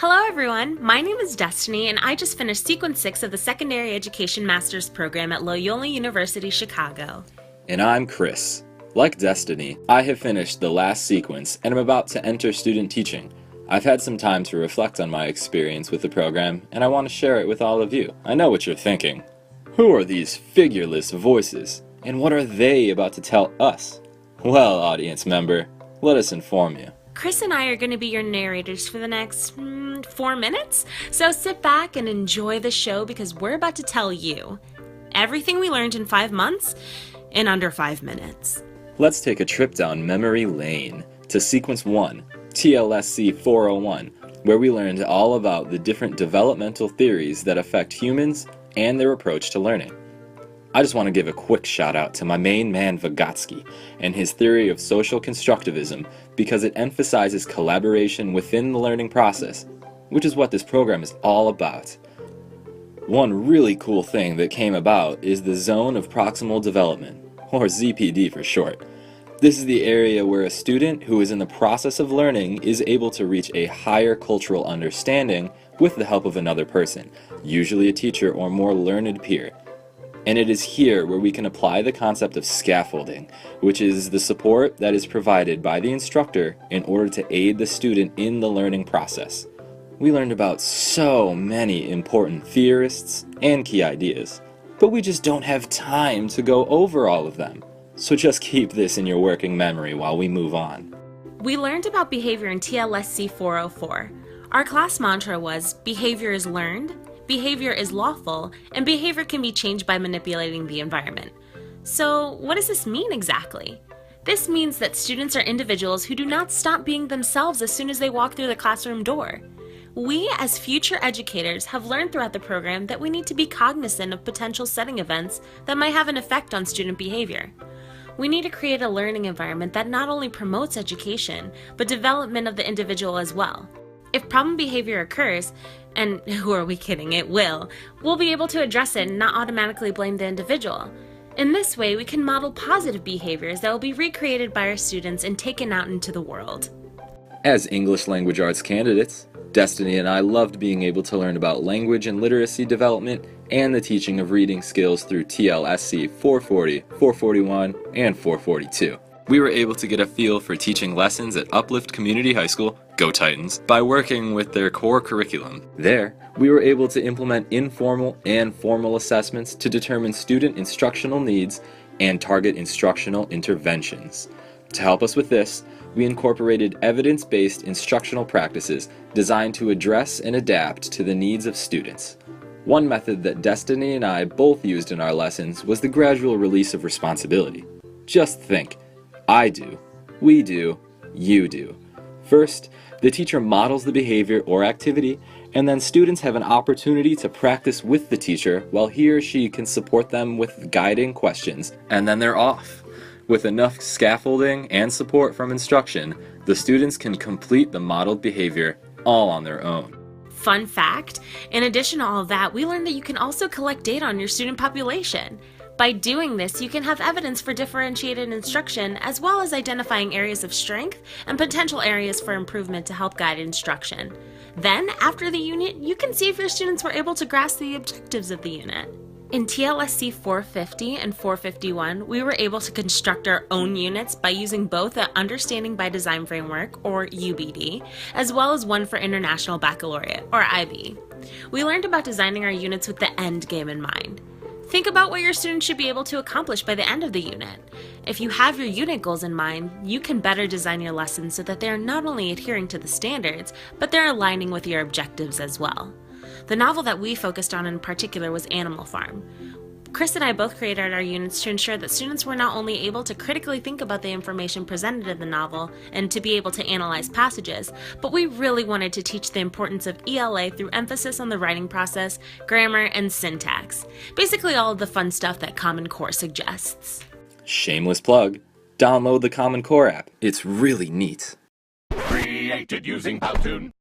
Hello everyone, my name is Destiny and I just finished Sequence 6 of the Secondary Education Master's Program at Loyola University Chicago. And I'm Chris. Like Destiny, I have finished the last sequence and am about to enter student teaching. I've had some time to reflect on my experience with the program and I want to share it with all of you. I know what you're thinking. Who are these figureless voices? And what are they about to tell us? Well, audience member, let us inform you. Chris and I are going to be your narrators for the next 4 minutes, so sit back and enjoy the show because we're about to tell you everything we learned in 5 months in under 5 minutes. Let's take a trip down memory lane to Sequence 1, TLSC 401, where we learned all about the different developmental theories that affect humans and their approach to learning. I just want to give a quick shout out to my main man Vygotsky and his theory of social constructivism because it emphasizes collaboration within the learning process, which is what this program is all about. One really cool thing that came about is the Zone of Proximal Development, or ZPD for short. This is the area where a student who is in the process of learning is able to reach a higher cultural understanding with the help of another person, usually a teacher or more learned peer. And it is here where we can apply the concept of scaffolding, which is the support that is provided by the instructor in order to aid the student in the learning process. We learned about so many important theorists and key ideas, but we just don't have time to go over all of them. So just keep this in your working memory while we move on. We learned about behavior in TLSC 404. Our class mantra was, behavior is learned, behavior is lawful, and behavior can be changed by manipulating the environment. So what does this mean exactly? This means that students are individuals who do not stop being themselves as soon as they walk through the classroom door. We, as future educators, have learned throughout the program that we need to be cognizant of potential setting events that might have an effect on student behavior. We need to create a learning environment that not only promotes education, but development of the individual as well. If problem behavior occurs, and who are we kidding, it will, we'll be able to address it and not automatically blame the individual. In this way, we can model positive behaviors that will be recreated by our students and taken out into the world. As English language arts candidates, Destiny and I loved being able to learn about language and literacy development and the teaching of reading skills through TLSC 440, 441, and 442. We were able to get a feel for teaching lessons at Uplift Community High School, Go Titans, by working with their core curriculum. There, we were able to implement informal and formal assessments to determine student instructional needs and target instructional interventions. To help us with this, we incorporated evidence-based instructional practices designed to address and adapt to the needs of students. One method that Destiny and I both used in our lessons was the gradual release of responsibility. Just think. I do, we do, you do. First, the teacher models the behavior or activity, and then students have an opportunity to practice with the teacher while he or she can support them with guiding questions, and then they're off. With enough scaffolding and support from instruction, the students can complete the modeled behavior all on their own. Fun fact, in addition to all of that, we learned that you can also collect data on your student population. By doing this, you can have evidence for differentiated instruction as well as identifying areas of strength and potential areas for improvement to help guide instruction. Then, after the unit, you can see if your students were able to grasp the objectives of the unit. In TLSC 450 and 451, we were able to construct our own units by using both the Understanding by Design Framework, or UBD, as well as one for International Baccalaureate, or IB. We learned about designing our units with the end game in mind. Think about what your students should be able to accomplish by the end of the unit. If you have your unit goals in mind, you can better design your lessons so that they are not only adhering to the standards, but they're aligning with your objectives as well. The novel that we focused on in particular was Animal Farm. Chris and I both created our units to ensure that students were not only able to critically think about the information presented in the novel and to be able to analyze passages, but we really wanted to teach the importance of ELA through emphasis on the writing process, grammar, and syntax. Basically all of the fun stuff that Common Core suggests. Shameless plug. Download the Common Core app. It's really neat. Created using Powtoon.